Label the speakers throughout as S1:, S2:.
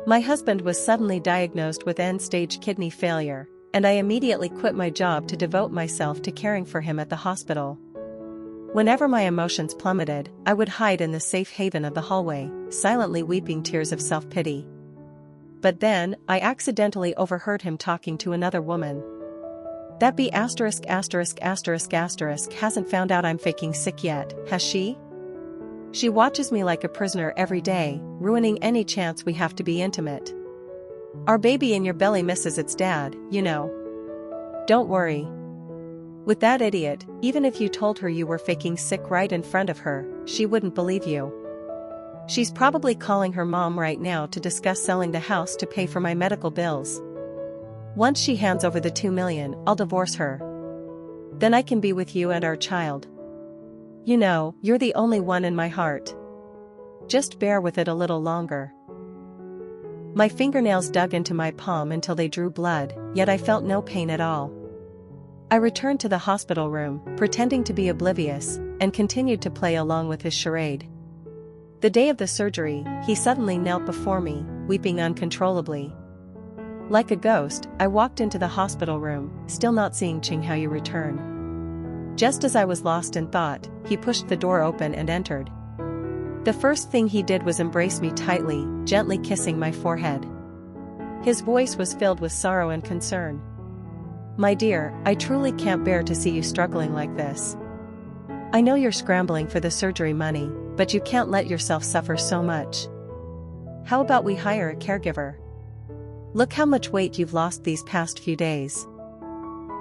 S1: My husband was suddenly diagnosed with end-stage kidney failure, and I immediately quit my job to devote myself to caring for him at the hospital. Whenever my emotions plummeted, I would hide in the safe haven of the hallway, silently weeping tears of self-pity. But then, I accidentally overheard him talking to another woman. That B***** hasn't found out I'm faking sick yet, has she? She watches me like a prisoner every day, ruining any chance we have to be intimate. Our baby in your belly misses its dad, you know. Don't worry. With that idiot, even if you told her you were faking sick right in front of her, she wouldn't believe you. She's probably calling her mom right now to discuss selling the house to pay for my medical bills. Once she hands over the $2 million, I'll divorce her. Then I can be with you and our child. You know, you're the only one in my heart. Just bear with it a little longer. My fingernails dug into my palm until they drew blood, yet I felt no pain at all. I returned to the hospital room, pretending to be oblivious, and continued to play along with his charade. The day of the surgery, he suddenly knelt before me, weeping uncontrollably. Like a ghost, I walked into the hospital room, still not seeing Ching Haoyu return. Just as I was lost in thought, he pushed the door open and entered. The first thing he did was embrace me tightly, gently kissing my forehead. His voice was filled with sorrow and concern. My dear, I truly can't bear to see you struggling like this. I know you're scrambling for the surgery money, but you can't let yourself suffer so much. How about we hire a caregiver? Look how much weight you've lost these past few days.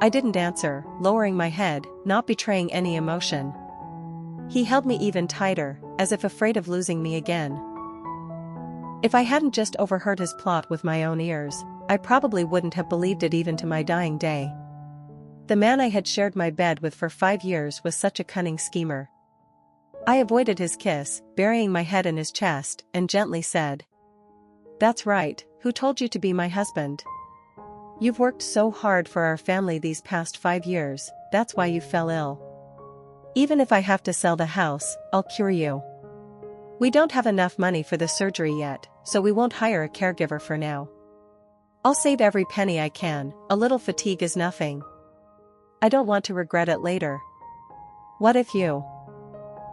S1: I didn't answer, lowering my head, not betraying any emotion. He held me even tighter, as if afraid of losing me again. If I hadn't just overheard his plot with my own ears, I probably wouldn't have believed it even to my dying day. The man I had shared my bed with for 5 years was such a cunning schemer. I avoided his kiss, burying my head in his chest, and gently said, "That's right, who told you to be my husband? You've worked so hard for our family these past 5 years, that's why you fell ill. Even if I have to sell the house, I'll cure you. We don't have enough money for the surgery yet, so we won't hire a caregiver for now. I'll save every penny I can, a little fatigue is nothing. I don't want to regret it later. What if you?"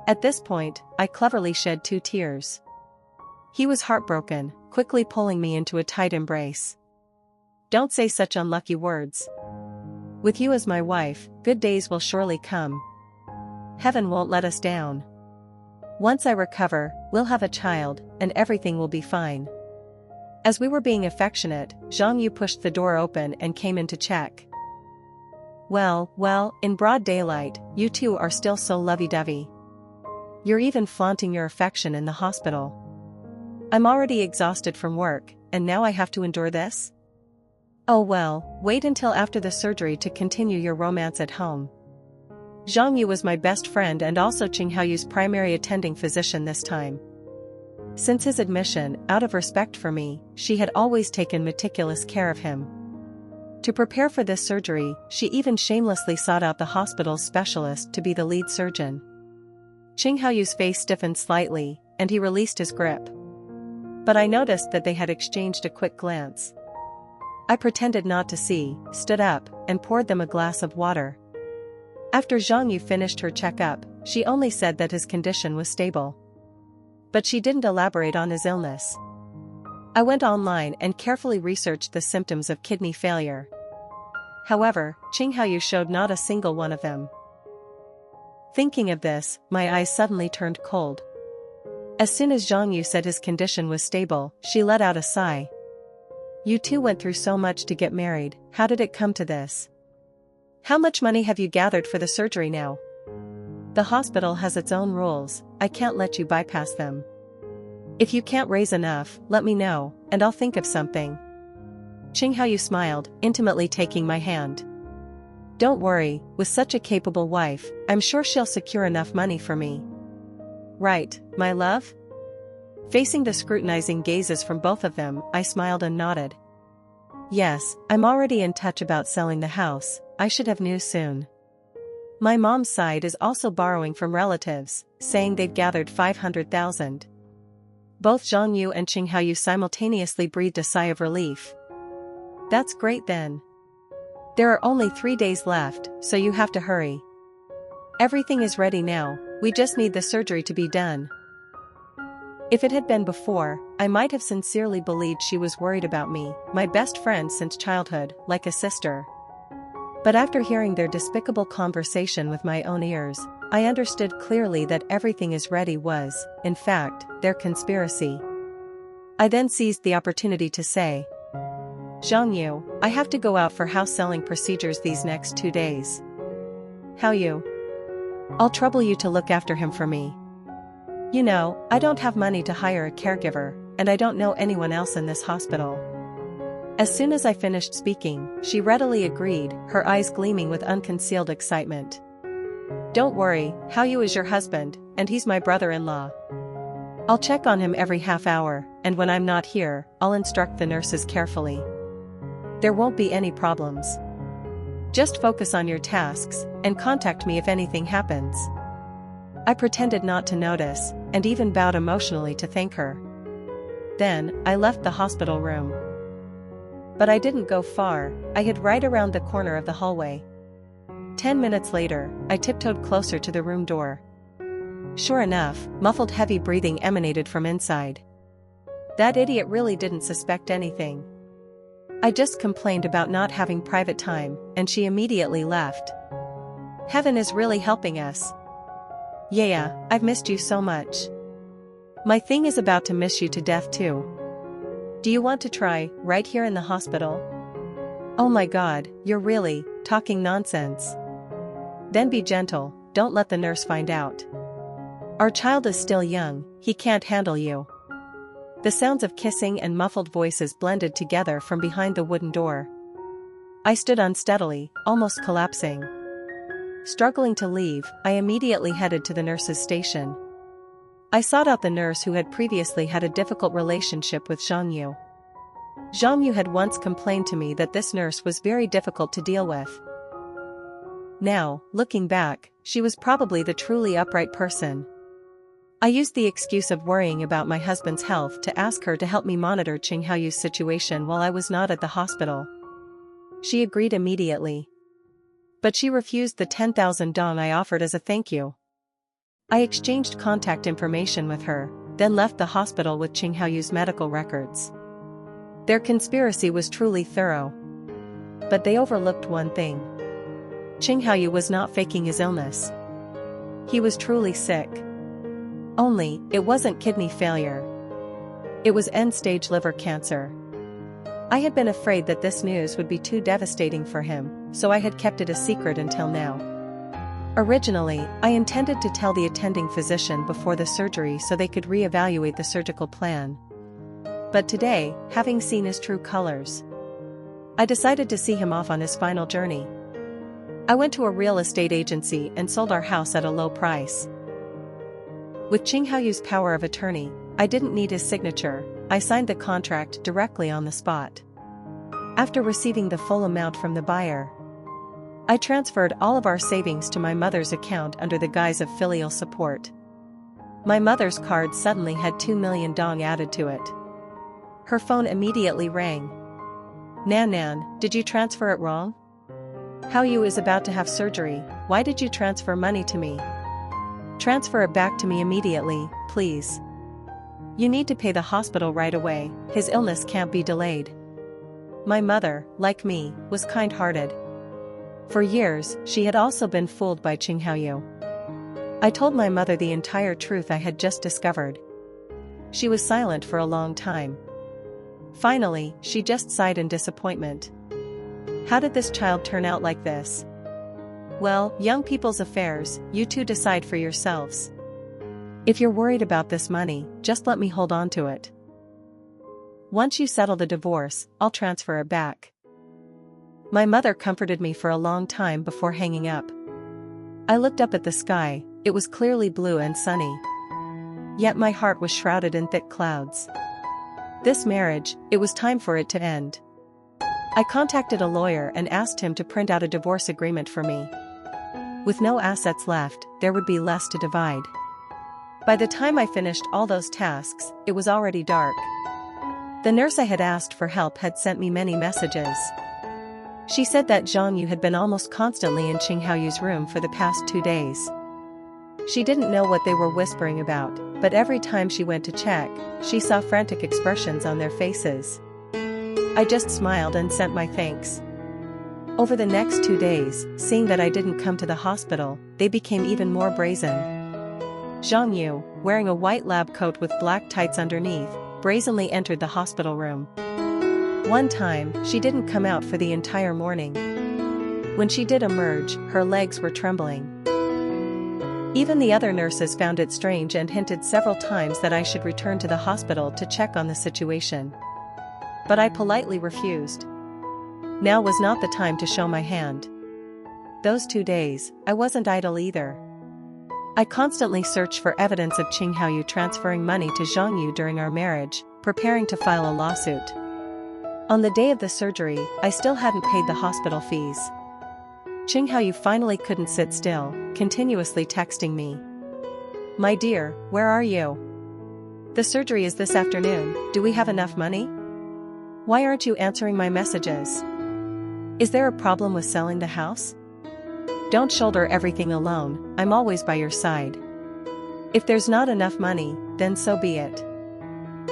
S1: At this point, I cleverly shed 2 tears. He was heartbroken, quickly pulling me into a tight embrace. "Don't say such unlucky words. With you as my wife, good days will surely come. Heaven won't let us down. Once I recover, we'll have a child, and everything will be fine." As we were being affectionate, Zhang Yu pushed the door open and came in to check. Well, in broad daylight, you two are still so lovey-dovey. You're even flaunting your affection in the hospital. I'm already exhausted from work, and now I have to endure this? Oh well, wait until after the surgery to continue your romance at home. Zhang Yu was my best friend and also Ching Haoyu's primary attending physician this time. Since his admission, out of respect for me, she had always taken meticulous care of him. To prepare for this surgery, she even shamelessly sought out the hospital's specialist to be the lead surgeon. Ching Haoyu's face stiffened slightly, and he released his grip. But I noticed that they had exchanged a quick glance. I pretended not to see, stood up, and poured them a glass of water. After Zhang Yu finished her checkup, she only said that his condition was stable. But she didn't elaborate on his illness. I went online and carefully researched the symptoms of kidney failure. However, Ching Haoyu showed not a single one of them. Thinking of this, my eyes suddenly turned cold. As soon as Zhang Yu said his condition was stable, she let out a sigh. You two went through so much to get married, how did it come to this? How much money have you gathered for the surgery now? The hospital has its own rules, I can't let you bypass them. If you can't raise enough, let me know, and I'll think of something. Ching Haoyu smiled, intimately taking my hand. Don't worry, with such a capable wife, I'm sure she'll secure enough money for me. Right, my love? Facing the scrutinizing gazes from both of them, I smiled and nodded. Yes, I'm already in touch about selling the house, I should have news soon. My mom's side is also borrowing from relatives, saying they've gathered 500,000. Both Zhang Yu and Qing Haoyu simultaneously breathed a sigh of relief. That's great then. There are only 3 days left, so you have to hurry. Everything is ready now, we just need the surgery to be done. If it had been before, I might have sincerely believed she was worried about me, my best friend since childhood, like a sister. But after hearing their despicable conversation with my own ears, I understood clearly that everything is ready was, in fact, their conspiracy. I then seized the opportunity to say, Zhang Yu, I have to go out for house selling procedures these next 2 days. Haoyu, I'll trouble you to look after him for me. You know, I don't have money to hire a caregiver, and I don't know anyone else in this hospital. As soon as I finished speaking, she readily agreed, her eyes gleaming with unconcealed excitement. Don't worry, Haoyu is your husband, and he's my brother-in-law. I'll check on him every half hour, and when I'm not here, I'll instruct the nurses carefully. There won't be any problems. Just focus on your tasks, and contact me if anything happens. I pretended not to notice, and even bowed emotionally to thank her. Then, I left the hospital room. But I didn't go far, I hid right around the corner of the hallway. 10 minutes later, I tiptoed closer to the room door. Sure enough, muffled heavy breathing emanated from inside. That idiot really didn't suspect anything. I just complained about not having private time, and she immediately left. Heaven is really helping us. Yeah, I've missed you so much. My thing is about to miss you to death too. Do you want to try, right here in the hospital? Oh my god, you're really talking nonsense. Then be gentle, don't let the nurse find out. Our child is still young, he can't handle you. The sounds of kissing and muffled voices blended together from behind the wooden door. I stood unsteadily, almost collapsing. Struggling to leave, I immediately headed to the nurse's station. I sought out the nurse who had previously had a difficult relationship with Zhang Yu. Zhang Yu had once complained to me that this nurse was very difficult to deal with. Now, looking back, she was probably the truly upright person. I used the excuse of worrying about my husband's health to ask her to help me monitor Qing Haoyu's situation while I was not at the hospital. She agreed immediately. But she refused the 10,000 dong I offered as a thank you. I exchanged contact information with her, then left the hospital with Qing Haoyu's medical records. Their conspiracy was truly thorough. But they overlooked one thing. Qing Haoyu was not faking his illness. He was truly sick. Only, it wasn't kidney failure. It was end-stage liver cancer. I had been afraid that this news would be too devastating for him, so I had kept it a secret until now. Originally, I intended to tell the attending physician before the surgery so they could re-evaluate the surgical plan. But today, having seen his true colors, I decided to see him off on his final journey. I went to a real estate agency and sold our house at a low price. With Qing Haoyu's power of attorney, I didn't need his signature, I signed the contract directly on the spot. After receiving the full amount from the buyer, I transferred all of our savings to my mother's account under the guise of filial support. My mother's card suddenly had 2 million dong added to it. Her phone immediately rang. Nan, did you transfer it wrong? Haoyu is about to have surgery, why did you transfer money to me? Transfer it back to me immediately, please. You need to pay the hospital right away, his illness can't be delayed. My mother, like me, was kind-hearted. For years, she had also been fooled by Qing Haoyu. I told my mother the entire truth I had just discovered. She was silent for a long time. Finally, she just sighed in disappointment. How did this child turn out like this? Well, young people's affairs, you two decide for yourselves. If you're worried about this money, just let me hold on to it. Once you settle the divorce, I'll transfer it back. My mother comforted me for a long time before hanging up. I looked up at the sky, it was clearly blue and sunny. Yet my heart was shrouded in thick clouds. This marriage, it was time for it to end. I contacted a lawyer and asked him to print out a divorce agreement for me. With no assets left, there would be less to divide. By the time I finished all those tasks, it was already dark. The nurse I had asked for help had sent me many messages. She said that Zhang Yu had been almost constantly in Qing Haoyu's room for the past 2 days. She didn't know what they were whispering about, but every time she went to check, she saw frantic expressions on their faces. I just smiled and sent my thanks. Over the next 2 days, seeing that I didn't come to the hospital, they became even more brazen. Zhang Yu, wearing a white lab coat with black tights underneath, brazenly entered the hospital room. One time, she didn't come out for the entire morning. When she did emerge, her legs were trembling. Even the other nurses found it strange and hinted several times that I should return to the hospital to check on the situation. But I politely refused. Now was not the time to show my hand. Those 2 days, I wasn't idle either. I constantly searched for evidence of Qing Haoyu transferring money to Zhang Yu during our marriage, preparing to file a lawsuit. On the day of the surgery, I still hadn't paid the hospital fees. Qing Haoyu finally couldn't sit still, continuously texting me. "My dear, where are you? The surgery is this afternoon, do we have enough money? Why aren't you answering my messages? Is there a problem with selling the house? Don't shoulder everything alone, I'm always by your side. If there's not enough money, then so be it.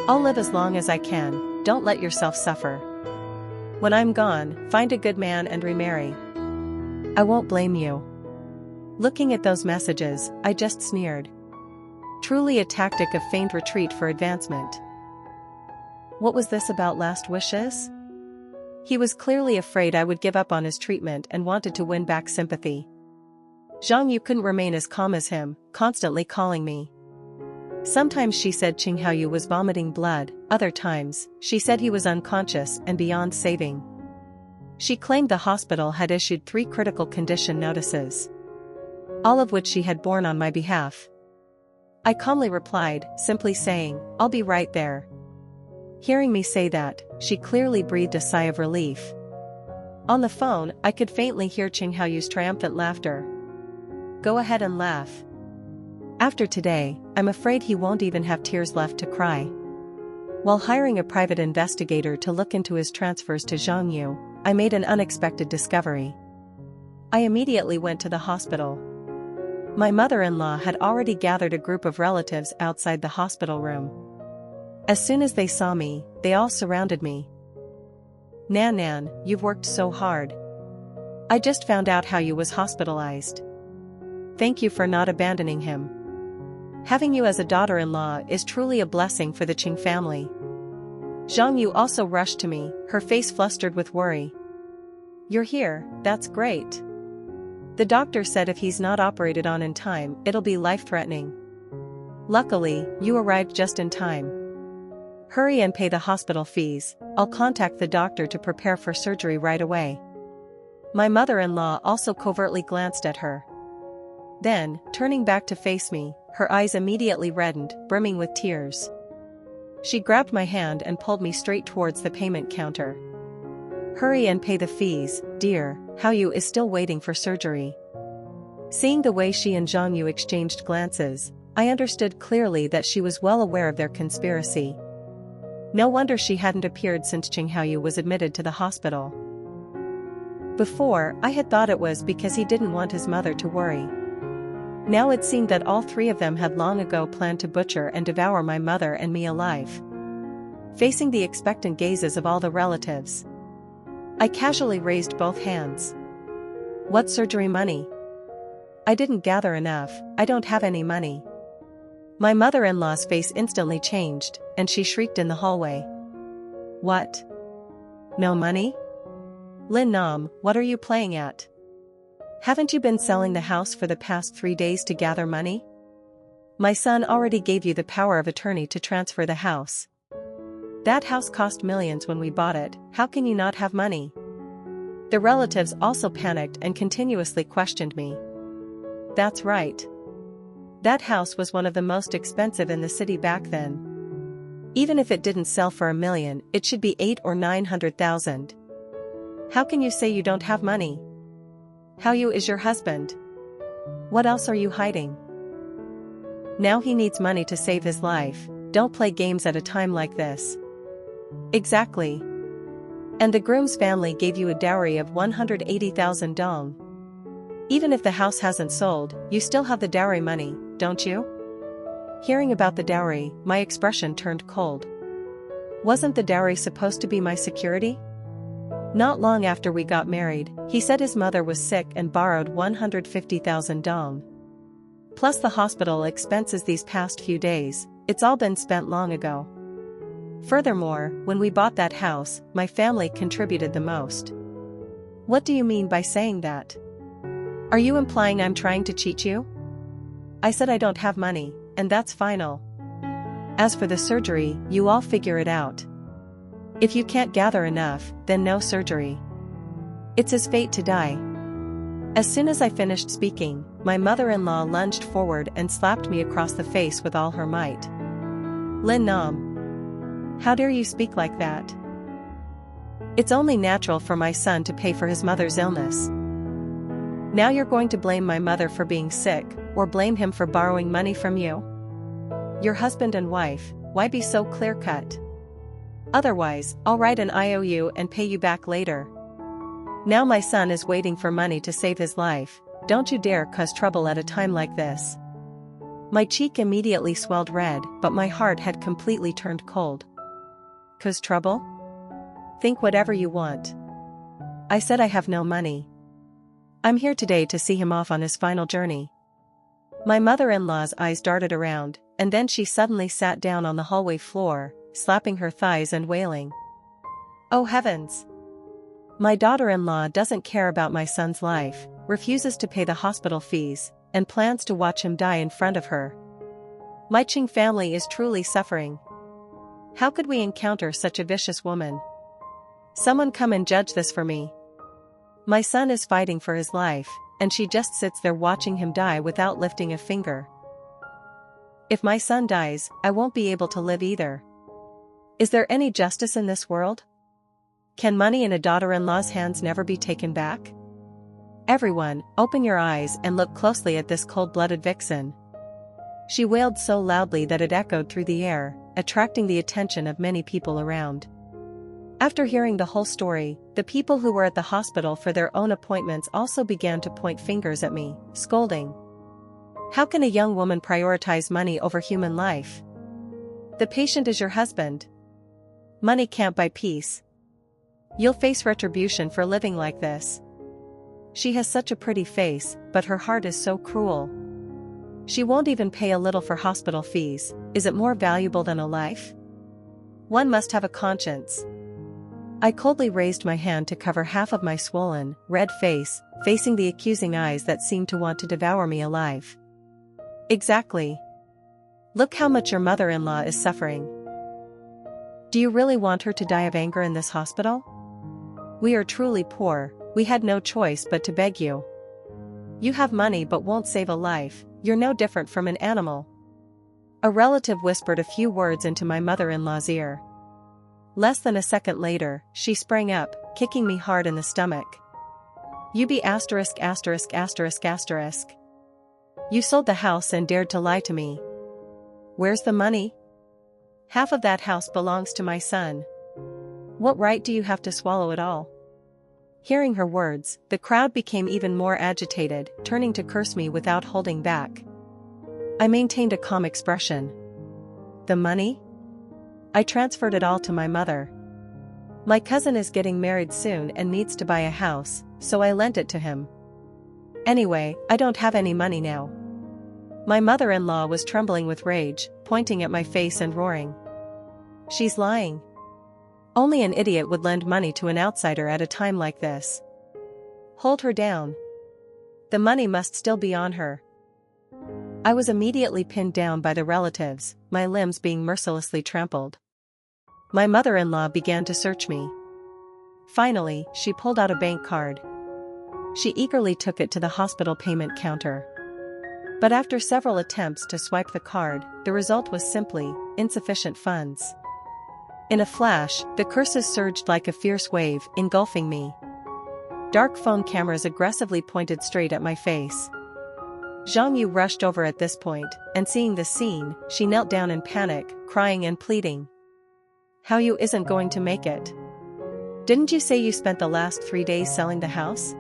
S1: I'll live as long as I can, don't let yourself suffer. When I'm gone, find a good man and remarry. I won't blame you." Looking at those messages, I just sneered. Truly a tactic of feigned retreat for advancement. What was this about last wishes? He was clearly afraid I would give up on his treatment and wanted to win back sympathy. Zhang Yu couldn't remain as calm as him, constantly calling me. Sometimes she said Qing Haoyu was vomiting blood, other times, she said he was unconscious and beyond saving. She claimed the hospital had issued 3 critical condition notices, all of which she had borne on my behalf. I calmly replied, simply saying, "I'll be right there." Hearing me say that, she clearly breathed a sigh of relief. On the phone, I could faintly hear Qing Haoyu's triumphant laughter. "Go ahead and laugh. After today, I'm afraid he won't even have tears left to cry." While hiring a private investigator to look into his transfers to Zhang Yu, I made an unexpected discovery. I immediately went to the hospital. My mother-in-law had already gathered a group of relatives outside the hospital room. As soon as they saw me, they all surrounded me. "Nan, you've worked so hard. I just found out how you was hospitalized. Thank you for not abandoning him. Having you as a daughter-in-law is truly a blessing for the Qing family." Zhang Yu also rushed to me, her face flustered with worry. "You're here, that's great. The doctor said if he's not operated on in time, it'll be life-threatening. Luckily, you arrived just in time. Hurry and pay the hospital fees, I'll contact the doctor to prepare for surgery right away." My mother-in-law also covertly glanced at her. Then, turning back to face me, her eyes immediately reddened, brimming with tears. She grabbed my hand and pulled me straight towards the payment counter. "Hurry and pay the fees, dear, Haoyu is still waiting for surgery." Seeing the way she and Zhang Yu exchanged glances, I understood clearly that she was well aware of their conspiracy. No wonder she hadn't appeared since Qing Haoyu was admitted to the hospital. Before, I had thought it was because he didn't want his mother to worry. Now it seemed that all 3 of them had long ago planned to butcher and devour my mother and me alive. Facing the expectant gazes of all the relatives, I casually raised both hands. "What surgery money? I didn't gather enough, I don't have any money." My mother-in-law's face instantly changed, and she shrieked in the hallway. "What? No money? Lin Nam, what are you playing at? Haven't you been selling the house for the past 3 days to gather money? My son already gave you the power of attorney to transfer the house. That house cost millions when we bought it, how can you not have money?" The relatives also panicked and continuously questioned me. That's right. That house was one of the most expensive in the city back then. Even if it didn't sell for $1 million, it should be 800,000 or 900,000. How can you say you don't have money? Haoyu is your husband. What else are you hiding? Now he needs money to save his life. Don't play games at a time like this. Exactly. And the groom's family gave you a dowry of 180,000 dong. Even if the house hasn't sold, you still have the dowry money, don't you? Hearing about the dowry, my expression turned cold. Wasn't the dowry supposed to be my security? Not long after we got married, he said his mother was sick and borrowed 150,000 dong. Plus the hospital expenses these past few days, it's all been spent long ago. Furthermore, when we bought that house, my family contributed the most. What do you mean by saying that? Are you implying I'm trying to cheat you? I said I don't have money, and that's final. As for the surgery, you all figure it out. If you can't gather enough, then no surgery. It's his fate to die. As soon as I finished speaking, my mother-in-law lunged forward and slapped me across the face with all her might. Lin Nam. How dare you speak like that? It's only natural for my son to pay for his mother's illness. Now you're going to blame my mother for being sick, or blame him for borrowing money from you? Your husband and wife, why be so clear-cut? Otherwise, I'll write an IOU and pay you back later. Now my son is waiting for money to save his life. Don't you dare cause trouble at a time like this. My cheek immediately swelled red, but my heart had completely turned cold. Cause trouble? Think whatever you want. I said I have no money. I'm here today to see him off on his final journey. My mother-in-law's eyes darted around, and then she suddenly sat down on the hallway floor, slapping her thighs and wailing. Oh heavens! My daughter-in-law doesn't care about my son's life, refuses to pay the hospital fees, and plans to watch him die in front of her. My Ching family is truly suffering. How could we encounter such a vicious woman? Someone come and judge this for me. My son is fighting for his life, and she just sits there watching him die without lifting a finger. If my son dies, I won't be able to live either. Is there any justice in this world? Can money in a daughter-in-law's hands never be taken back? Everyone, open your eyes and look closely at this cold-blooded vixen. She wailed so loudly that it echoed through the air, attracting the attention of many people around. After hearing the whole story, the people who were at the hospital for their own appointments also began to point fingers at me, scolding. How can a young woman prioritize money over human life? The patient is your husband. Money can't buy peace. You'll face retribution for living like this. She has such a pretty face, but her heart is so cruel. She won't even pay a little for hospital fees. Is it more valuable than a life? One must have a conscience. I coldly raised my hand to cover half of my swollen, red face, facing the accusing eyes that seemed to want to devour me alive. Exactly. Look how much your mother-in-law is suffering. Do you really want her to die of anger in this hospital? We are truly poor, we had no choice but to beg you. You have money but won't save a life, you're no different from an animal. A relative whispered a few words into my mother-in-law's ear. Less than a second later, she sprang up, kicking me hard in the stomach. You be asterisk asterisk asterisk asterisk. You sold the house and dared to lie to me. Where's the money? Half of that house belongs to my son. What right do you have to swallow it all? Hearing her words, the crowd became even more agitated, turning to curse me without holding back. I maintained a calm expression. The money? I transferred it all to my mother. My cousin is getting married soon and needs to buy a house, so I lent it to him. Anyway, I don't have any money now. My mother-in-law was trembling with rage, pointing at my face and roaring. She's lying. Only an idiot would lend money to an outsider at a time like this. Hold her down. The money must still be on her. I was immediately pinned down by the relatives, my limbs being mercilessly trampled. My mother-in-law began to search me. Finally, she pulled out a bank card. She eagerly took it to the hospital payment counter. But after several attempts to swipe the card, the result was simply insufficient funds. In a flash, the curses surged like a fierce wave, engulfing me. Dark phone cameras aggressively pointed straight at my face. Zhang Yu rushed over at this point, and seeing the scene, she knelt down in panic, crying and pleading. How you isn't going to make it? Didn't you say you spent the last 3 days selling the house?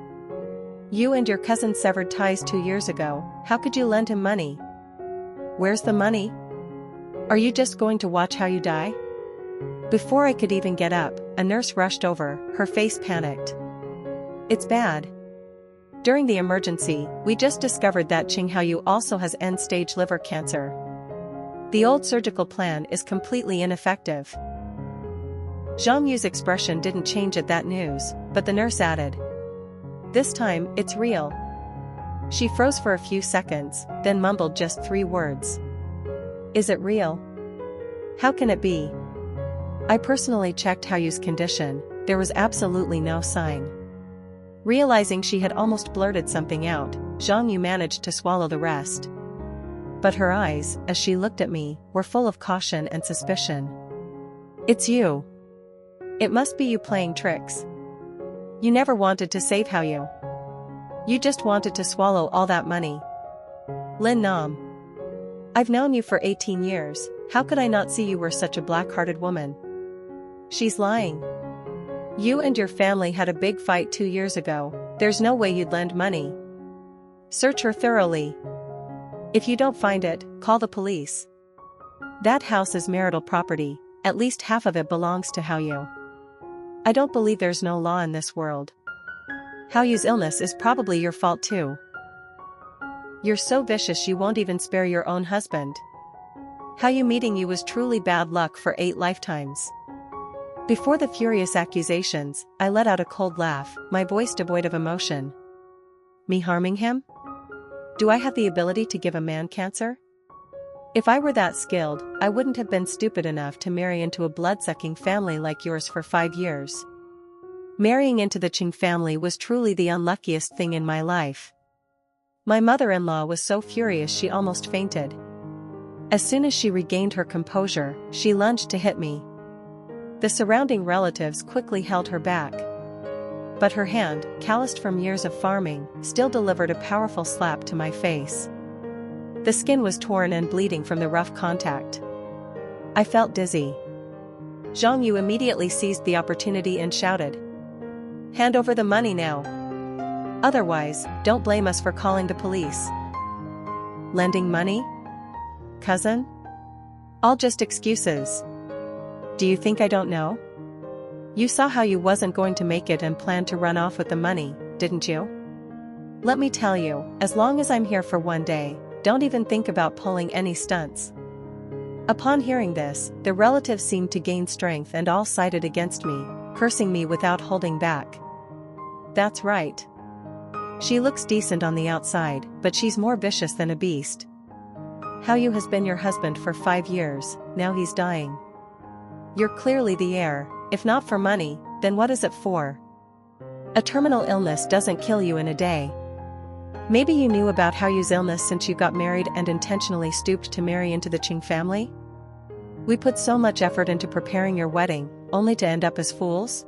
S1: You and your cousin severed ties 2 years ago, how could you lend him money? Where's the money? Are you just going to watch how you die? Before I could even get up, a nurse rushed over, her face panicked. It's bad. During the emergency, we just discovered that Qing Haoyu also has end-stage liver cancer. The old surgical plan is completely ineffective. Zhang Yu's expression didn't change at that news, but the nurse added. This time, it's real. She froze for a few seconds, then mumbled just 3 words. Is it real? How can it be? I personally checked Haoyu's condition, there was absolutely no sign. Realizing she had almost blurted something out, Zhang Yu managed to swallow the rest. But her eyes, as she looked at me, were full of caution and suspicion. It's you. It must be you playing tricks. You never wanted to save Haoyu. You just wanted to swallow all that money. Lin Nam. I've known you for 18 years, how could I not see you were such a black-hearted woman? She's lying. You and your family had a big fight 2 years ago, there's no way you'd lend money. Search her thoroughly. If you don't find it, call the police. That house is marital property, at least half of it belongs to Haoyu. I don't believe there's no law in this world. Haoyu's illness is probably your fault too. You're so vicious you won't even spare your own husband. Haoyu meeting you was truly bad luck for 8 lifetimes. Before the furious accusations, I let out a cold laugh, my voice devoid of emotion. Me harming him? Do I have the ability to give a man cancer? If I were that skilled, I wouldn't have been stupid enough to marry into a blood-sucking family like yours for 5 years. Marrying into the Qing family was truly the unluckiest thing in my life. My mother-in-law was so furious she almost fainted. As soon as she regained her composure, she lunged to hit me. The surrounding relatives quickly held her back. But her hand, calloused from years of farming, still delivered a powerful slap to my face. The skin was torn and bleeding from the rough contact. I felt dizzy. Zhang Yu immediately seized the opportunity and shouted. Hand over the money now. Otherwise, don't blame us for calling the police. Lending money? Cousin? All just excuses. Do you think I don't know? You saw how you wasn't going to make it and planned to run off with the money, didn't you? Let me tell you, as long as I'm here for 1 day, don't even think about pulling any stunts. Upon hearing this, the relatives seemed to gain strength and all sided against me, cursing me without holding back. That's right. She looks decent on the outside, but she's more vicious than a beast. Haoyu has been your husband for 5 years, now he's dying. You're clearly the heir, if not for money, then what is it for? A terminal illness doesn't kill you in a day. Maybe you knew about Haoyu's illness since you got married and intentionally stooped to marry into the Qing family? We put so much effort into preparing your wedding, only to end up as fools?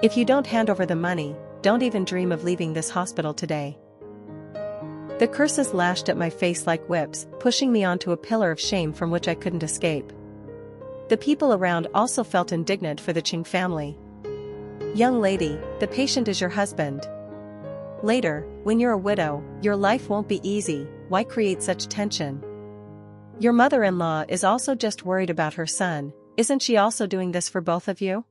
S1: If you don't hand over the money, don't even dream of leaving this hospital today. The curses lashed at my face like whips, pushing me onto a pillar of shame from which I couldn't escape. The people around also felt indignant for the Qing family. Young lady, the patient is your husband. Later, when you're a widow, your life won't be easy, why create such tension? Your mother-in-law is also just worried about her son, isn't she also doing this for both of you?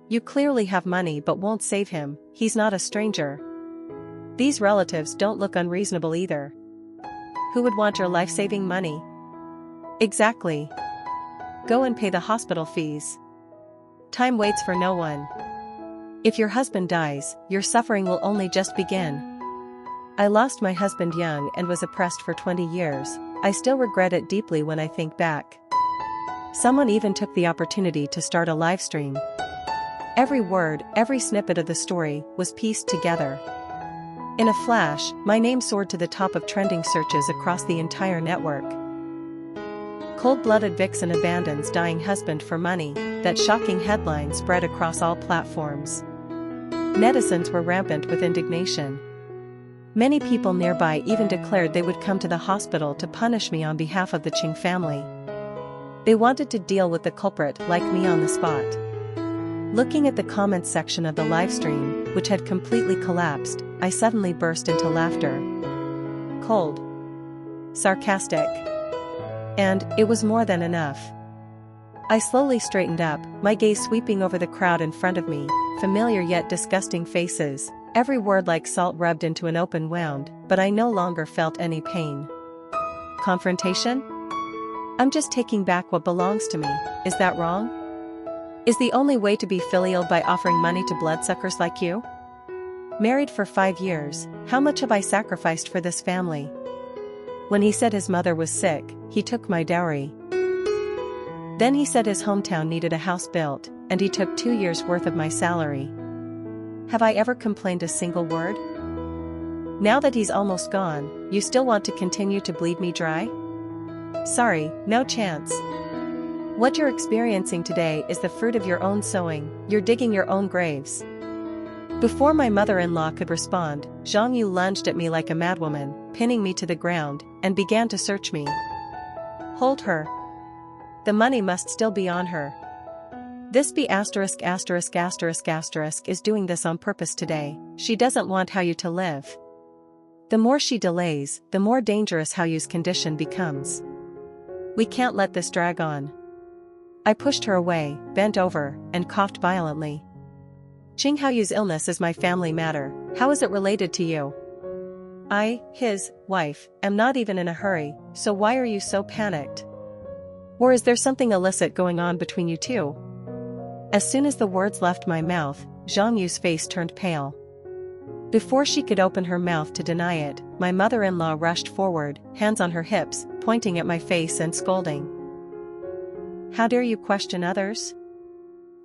S1: You clearly have money but won't save him, he's not a stranger. These relatives don't look unreasonable either. Who would want your life-saving money? Exactly. Go and pay the hospital fees. Time waits for no one. If your husband dies, your suffering will only just begin. I lost my husband young and was oppressed for 20 years, I still regret it deeply when I think back. Someone even took the opportunity to start a live stream. Every word, every snippet of the story, was pieced together. In a flash, my name soared to the top of trending searches across the entire network. Cold-blooded vixen abandons dying husband for money, that shocking headline spread across all platforms. Netizens were rampant with indignation. Many people nearby even declared they would come to the hospital to punish me on behalf of the Ching family. They wanted to deal with the culprit like me on the spot. Looking at the comments section of the livestream, which had completely collapsed, I suddenly burst into laughter. Cold. Sarcastic. And it was more than enough. I slowly straightened up, my gaze sweeping over the crowd in front of me, familiar yet disgusting faces, every word like salt rubbed into an open wound, but I no longer felt any pain. Confrontation? I'm just taking back what belongs to me, is that wrong? Is the only way to be filial by offering money to bloodsuckers like you? Married for 5 years, how much have I sacrificed for this family? When he said his mother was sick, he took my dowry. Then he said his hometown needed a house built, and he took 2 years' worth of my salary. Have I ever complained a single word? Now that he's almost gone, you still want to continue to bleed me dry? Sorry, no chance. What you're experiencing today is the fruit of your own sowing, you're digging your own graves. Before my mother-in-law could respond, Zhang Yu lunged at me like a madwoman, pinning me to the ground, and began to search me. Hold her. The money must still be on her. This B*** is doing this on purpose today, she doesn't want Hao Yu to live. The more she delays, the more dangerous Hao Yu's condition becomes. We can't let this drag on. I pushed her away, bent over, and coughed violently. Qing Haoyu's illness is my family matter, how is it related to you? I, his wife, am not even in a hurry, so why are you so panicked? Or is there something illicit going on between you two? As soon as the words left my mouth, Zhang Yu's face turned pale. Before she could open her mouth to deny it, my mother-in-law rushed forward, hands on her hips, pointing at my face and scolding. How dare you question others?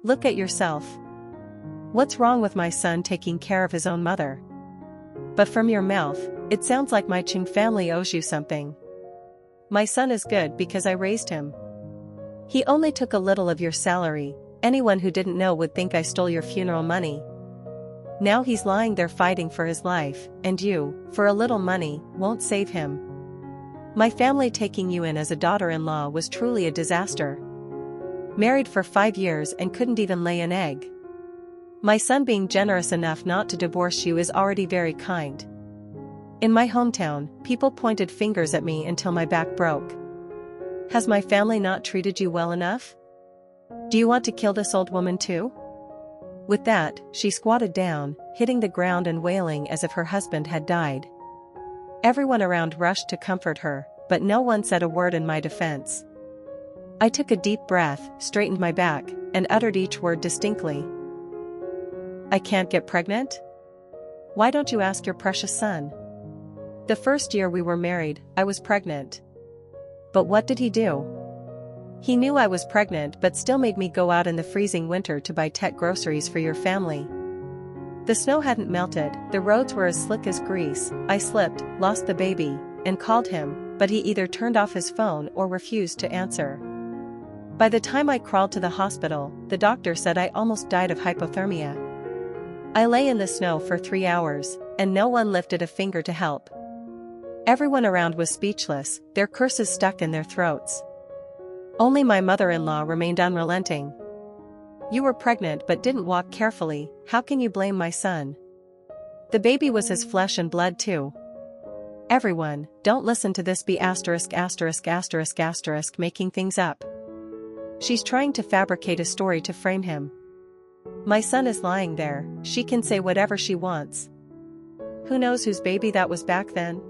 S1: Look at yourself. What's wrong with my son taking care of his own mother? But from your mouth, it sounds like my Qing family owes you something. My son is good because I raised him. He only took a little of your salary, anyone who didn't know would think I stole your funeral money. Now he's lying there fighting for his life, and you, for a little money, won't save him. My family taking you in as a daughter-in-law was truly a disaster. Married for 5 years and couldn't even lay an egg. My son being generous enough not to divorce you is already very kind. In my hometown, people pointed fingers at me until my back broke. Has my family not treated you well enough? Do you want to kill this old woman too? With that, she squatted down, hitting the ground and wailing as if her husband had died. Everyone around rushed to comfort her, but no one said a word in my defense. I took a deep breath, straightened my back, and uttered each word distinctly. I can't get pregnant? Why don't you ask your precious son? The first year we were married, I was pregnant. But what did he do? He knew I was pregnant but still made me go out in the freezing winter to buy tech groceries for your family. The snow hadn't melted, the roads were as slick as grease, I slipped, lost the baby, and called him, but he either turned off his phone or refused to answer. By the time I crawled to the hospital, the doctor said I almost died of hypothermia. I lay in the snow for 3 hours, and no one lifted a finger to help. Everyone around was speechless, their curses stuck in their throats. Only my mother-in-law remained unrelenting. You were pregnant but didn't walk carefully, how can you blame my son? The baby was his flesh and blood too. Everyone, don't listen to this B*** making things up. She's trying to fabricate a story to frame him. My son is lying there, she can say whatever she wants. Who knows whose baby that was back then?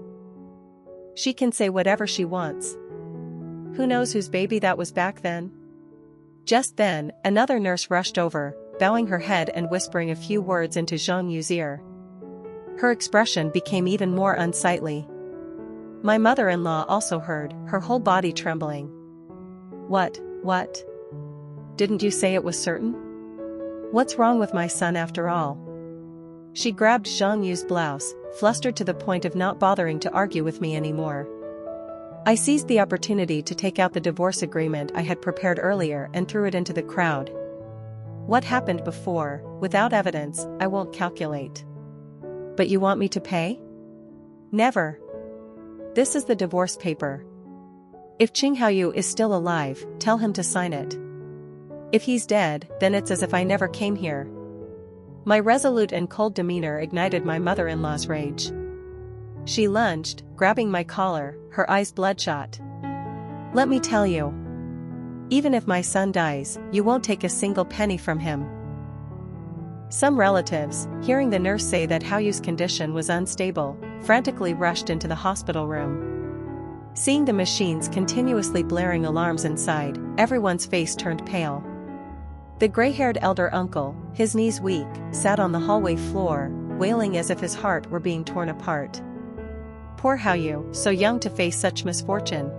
S1: She can say whatever she wants. Who knows whose baby that was back then? Just then, another nurse rushed over, bowing her head and whispering a few words into Zhang Yu's ear. Her expression became even more unsightly. My mother-in-law also heard, her whole body trembling. What? Didn't you say it was certain? What's wrong with my son after all? She grabbed Zhang Yu's blouse, flustered to the point of not bothering to argue with me anymore. I seized the opportunity to take out the divorce agreement I had prepared earlier and threw it into the crowd. What happened before, without evidence, I won't calculate. But you want me to pay? Never. This is the divorce paper. If Qing Haoyu is still alive, tell him to sign it. If he's dead, then it's as if I never came here. My resolute and cold demeanor ignited my mother-in-law's rage. She lunged, grabbing my collar, her eyes bloodshot. Let me tell you. Even if my son dies, you won't take a single penny from him. Some relatives, hearing the nurse say that Haoyu's condition was unstable, frantically rushed into the hospital room. Seeing the machines continuously blaring alarms inside, everyone's face turned pale. The gray-haired elder uncle, his knees weak, sat on the hallway floor, wailing as if his heart were being torn apart. Poor Haoyu, so young to face such misfortune.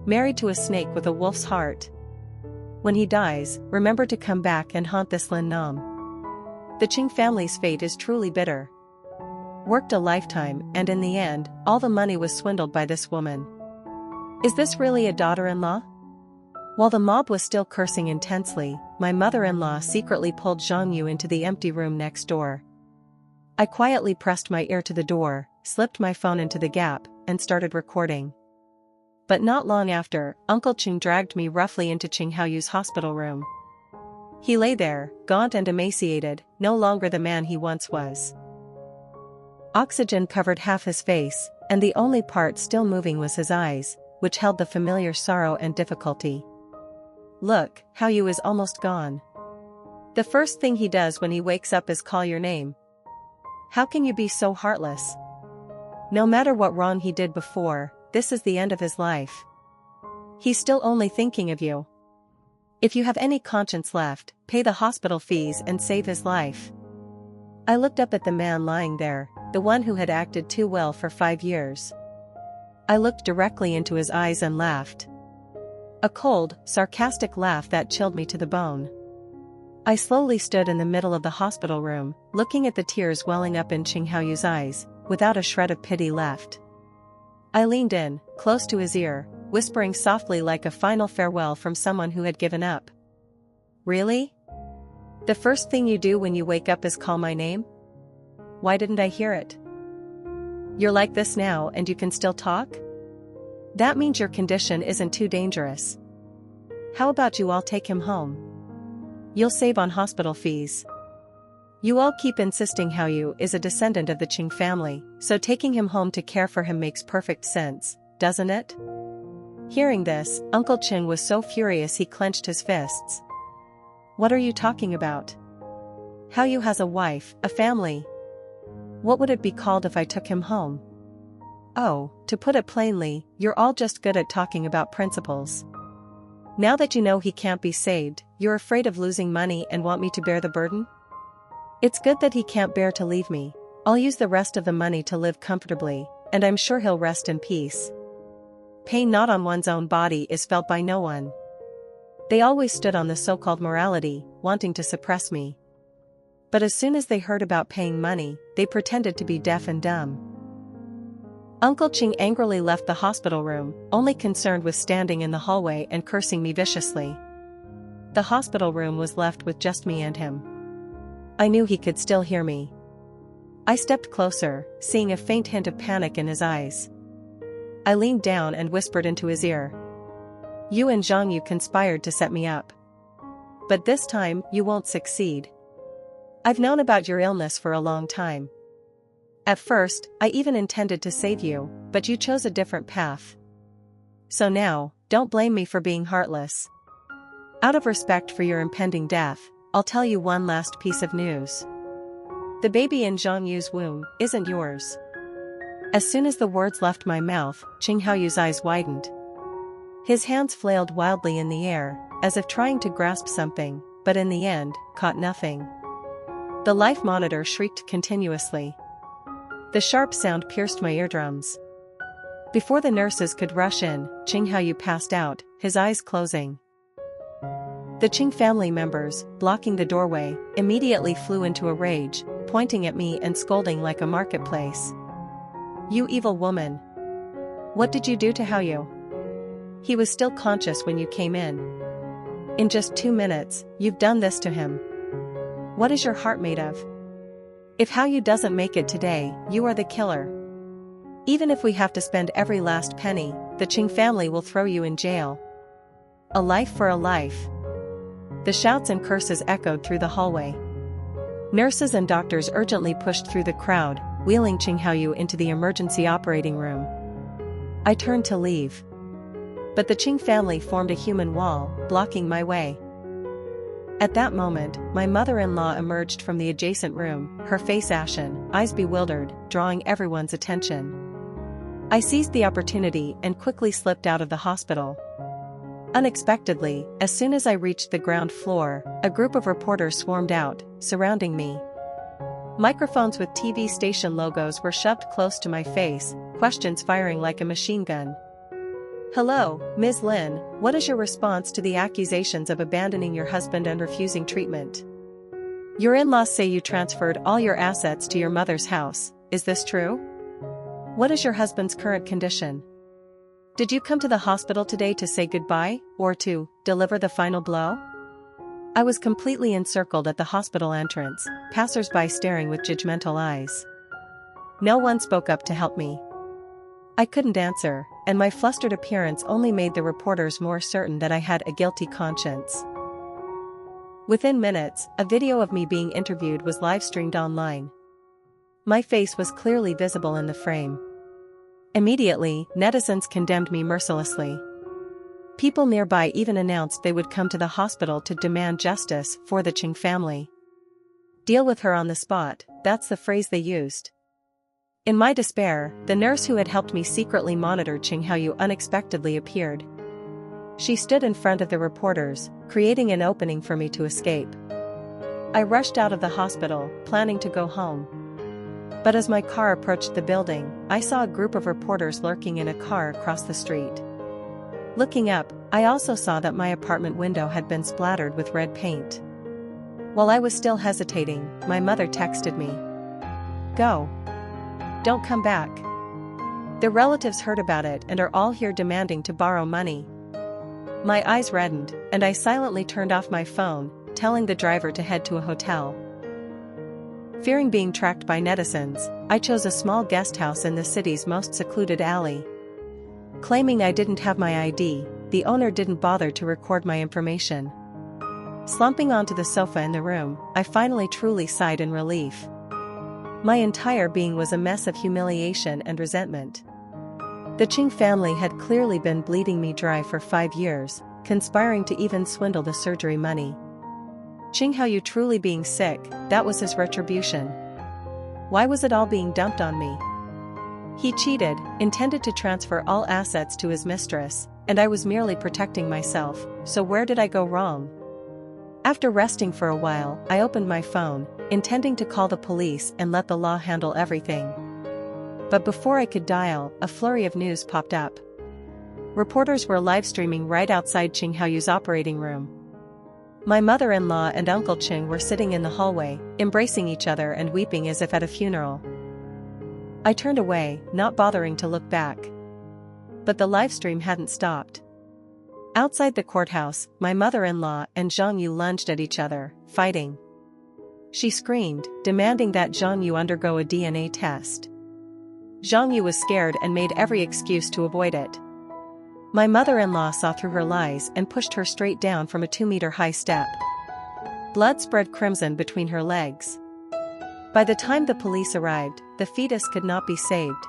S1: Married to a snake with a wolf's heart. When he dies, remember to come back and haunt this Lin Nam. The Qing family's fate is truly bitter. Worked a lifetime, and in the end, all the money was swindled by this woman. Is this really a daughter-in-law? While the mob was still cursing intensely, my mother-in-law secretly pulled Zhang Yu into the empty room next door. I quietly pressed my ear to the door, slipped my phone into the gap, and started recording. But not long after, Uncle Qing dragged me roughly into Qing Haoyu's hospital room. He lay there, gaunt and emaciated, no longer the man he once was. Oxygen covered half his face, and the only part still moving was his eyes, which held the familiar sorrow and difficulty. Look, Haoyu is almost gone. The first thing he does when he wakes up is call your name. How can you be so heartless? No matter what wrong he did before, this is the end of his life. He's still only thinking of you. If you have any conscience left, pay the hospital fees and save his life. I looked up at the man lying there, the one who had acted too well for 5 years. I looked directly into his eyes and laughed. A cold, sarcastic laugh that chilled me to the bone. I slowly stood in the middle of the hospital room, looking at the tears welling up in Qing Haoyu's eyes, without a shred of pity left. I leaned in, close to his ear, whispering softly like a final farewell from someone who had given up. Really? The first thing you do when you wake up is call my name? Why didn't I hear it? You're like this now and you can still talk? That means your condition isn't too dangerous. How about you all take him home? You'll save on hospital fees. You all keep insisting Haoyu is a descendant of the Qing family, so taking him home to care for him makes perfect sense, doesn't it? Hearing this, Uncle Qing was so furious he clenched his fists. What are you talking about? Haoyu has a wife, a family. What would it be called if I took him home? Oh, to put it plainly, you're all just good at talking about principles. Now that you know he can't be saved, you're afraid of losing money and want me to bear the burden? It's good that he can't bear to leave me. I'll use the rest of the money to live comfortably, and I'm sure he'll rest in peace. Pain not on one's own body is felt by no one. They always stood on the so-called morality, wanting to suppress me. But as soon as they heard about paying money, they pretended to be deaf and dumb. Uncle Qing angrily left the hospital room, only concerned with standing in the hallway and cursing me viciously. The hospital room was left with just me and him. I knew he could still hear me. I stepped closer, seeing a faint hint of panic in his eyes. I leaned down and whispered into his ear. You and Zhang Yu conspired to set me up. But this time, you won't succeed. I've known about your illness for a long time. At first, I even intended to save you, but you chose a different path. So now, don't blame me for being heartless. Out of respect for your impending death, I'll tell you one last piece of news. The baby in Zhang Yu's womb isn't yours. As soon as the words left my mouth, Qing Haoyu's eyes widened. His hands flailed wildly in the air, as if trying to grasp something, but in the end, caught nothing. The life monitor shrieked continuously. The sharp sound pierced my eardrums. Before the nurses could rush in, Qing Haoyu passed out, his eyes closing. The Qing family members, blocking the doorway, immediately flew into a rage, pointing at me and scolding like a marketplace. You evil woman! What did you do to Haoyu? He was still conscious when you came in. In just 2 minutes, you've done this to him. What is your heart made of? If Haoyu doesn't make it today, you are the killer. Even if we have to spend every last penny, the Ching family will throw you in jail. A life for a life. The shouts and curses echoed through the hallway. Nurses and doctors urgently pushed through the crowd, wheeling Ching Haoyu into the emergency operating room. I turned to leave. But the Ching family formed a human wall, blocking my way. At that moment, my mother-in-law emerged from the adjacent room, her face ashen, eyes bewildered, drawing everyone's attention. I seized the opportunity and quickly slipped out of the hospital. Unexpectedly, as soon as I reached the ground floor, a group of reporters swarmed out, surrounding me. Microphones with TV station logos were shoved close to my face, questions firing like a machine gun. "Hello, Ms. Lin, what is your response to the accusations of abandoning your husband and refusing treatment? Your in-laws say you transferred all your assets to your mother's house, is this true? What is your husband's current condition? Did you come to the hospital today to say goodbye, or to deliver the final blow?" I was completely encircled at the hospital entrance, passers-by staring with judgmental eyes. No one spoke up to help me. I couldn't answer, and my flustered appearance only made the reporters more certain that I had a guilty conscience. Within minutes, a video of me being interviewed was live-streamed online. My face was clearly visible in the frame. Immediately, netizens condemned me mercilessly. People nearby even announced they would come to the hospital to demand justice for the Ching family. "Deal with her on the spot," that's the phrase they used. In my despair, the nurse who had helped me secretly monitor Ching Haoyu unexpectedly appeared. She stood in front of the reporters, creating an opening for me to escape. I rushed out of the hospital, planning to go home. But as my car approached the building, I saw a group of reporters lurking in a car across the street. Looking up, I also saw that my apartment window had been splattered with red paint. While I was still hesitating, my mother texted me. "Go. Don't come back. The relatives heard about it and are all here demanding to borrow money." My eyes reddened, and I silently turned off my phone, telling the driver to head to a hotel. Fearing being tracked by netizens, I chose a small guest house in the city's most secluded alley. Claiming I didn't have my ID, the owner didn't bother to record my information. Slumping onto the sofa in the room, I finally truly sighed in relief. My entire being was a mess of humiliation and resentment. The Ching family had clearly been bleeding me dry for 5 years, conspiring to even swindle the surgery money. Ching Haoyu truly being sick, that was his retribution. Why was it all being dumped on me? He cheated, intended to transfer all assets to his mistress, and I was merely protecting myself, so where did I go wrong? After resting for a while, I opened my phone, intending to call the police and let the law handle everything. But before I could dial, a flurry of news popped up. Reporters were live streaming right outside Ching Haoyu's operating room. My mother-in-law and Uncle Ching were sitting in the hallway, embracing each other and weeping as if at a funeral. I turned away, not bothering to look back. But the livestream hadn't stopped. Outside the courthouse, my mother-in-law and Zhang Yu lunged at each other, fighting. She screamed, demanding that Zhang Yu undergo a DNA test. Zhang Yu was scared and made every excuse to avoid it. My mother-in-law saw through her lies and pushed her straight down from a 2-meter-high step. Blood spread crimson between her legs. By the time the police arrived, the fetus could not be saved.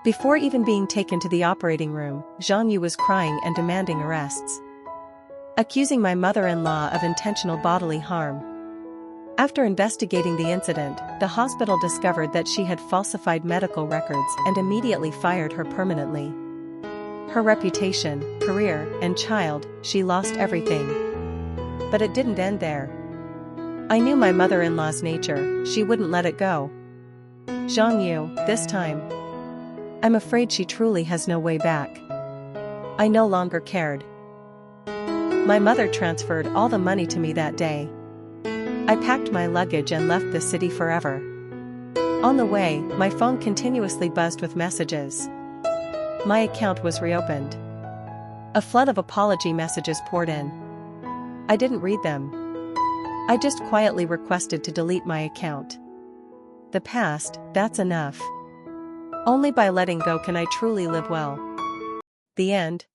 S1: Before even being taken to the operating room, Zhang Yu was crying and demanding arrests, accusing my mother-in-law of intentional bodily harm. After investigating the incident, the hospital discovered that she had falsified medical records and immediately fired her permanently. Her reputation, career, and child, she lost everything. But it didn't end there. I knew my mother-in-law's nature, she wouldn't let it go. Zhang Yu, this time. I'm afraid she truly has no way back. I no longer cared. My mother transferred all the money to me that day. I packed my luggage and left the city forever. On the way, my phone continuously buzzed with messages. My account was reopened. A flood of apology messages poured in. I didn't read them. I just quietly requested to delete my account. The past, that's enough. Only by letting go can I truly live well. The end.